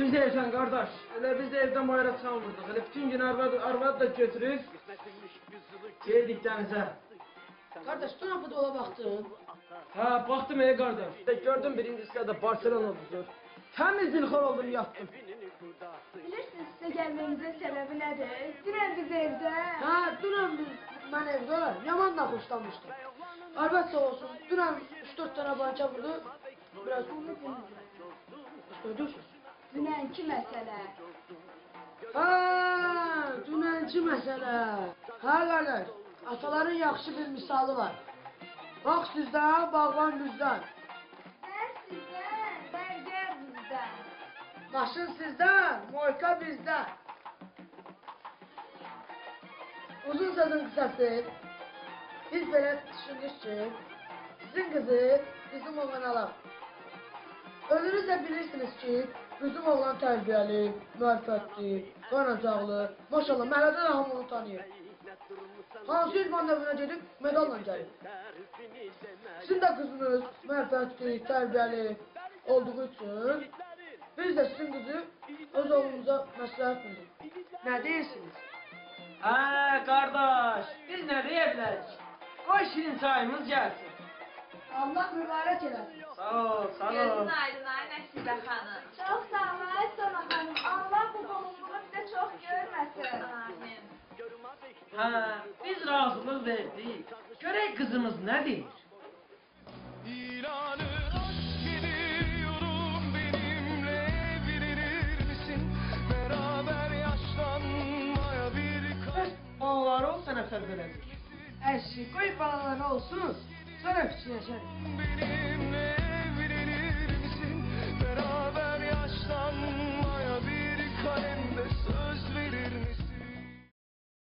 Düz deyirsən qardaş. Elə biz də evdən bayıra çıxamırdıq. Elə bütün gün arvad da götürür. Geldik dənizə. Kardeş dün hafta ola baktın. Hə, baxdım qardaş. Gördüm birinci sırada Barcelona uduzur. Təmiz dilxor oldum, yatdım. Bilirsiniz sizə gəlməyimizin səbəbi nədir? Dünən biz evdə... Ha dünən ben evde yaman da hoşlanmıştım. Arbat sağ olsun dünən 3-4 tane banka vurdu. Biraz ödürsünüz. Dünənki məsələ. Ha dünənki məsələ. Ha kardeş ataların yaxşı bir misalı var. Bak sizden bağban bizden. Mən sizdən, bərgər bizdən. Maşın sizden, moyka bizden. Uzun sözün kısası, biz böyle düşündük ki, sizin kızı bizim oğlan alaq. Özünüz de bilirsiniz ki, bizim oğlan tərbiyəli, mərfətli, qanacaqlı, maşallah, məhəllədə də hamı onu tanıyır. Hansı idman növünə gedib, medalla gəlir. Sizin də qızınız mərfətli, tərbiyəli olduğu üçün, biz də sizin qızı öz oğlumuza məsləhət bildik. Nə deyirsiniz? Hə, qardaş. Biz nə deyə bilərik? Qoy şirin çayımız gəlsin. Allah mübarək eləsin. Sağ ol, sağ ol. Gözün aydın ay Nəsibə xanım. Çox sağ ol, ay Sona xanım. Allah bu qonumluğu bizə çox görməsin. Amin. Hə, biz razılıq verdik. Görək qızımız nə deyir? İlanı aşk ediyorum benimle evlenir misin? Beraber yaşlanmaya bir Balaları ol, sənə söz verəcək. Əşi, qoy balaları olsun, sonra fikirləşərik. benim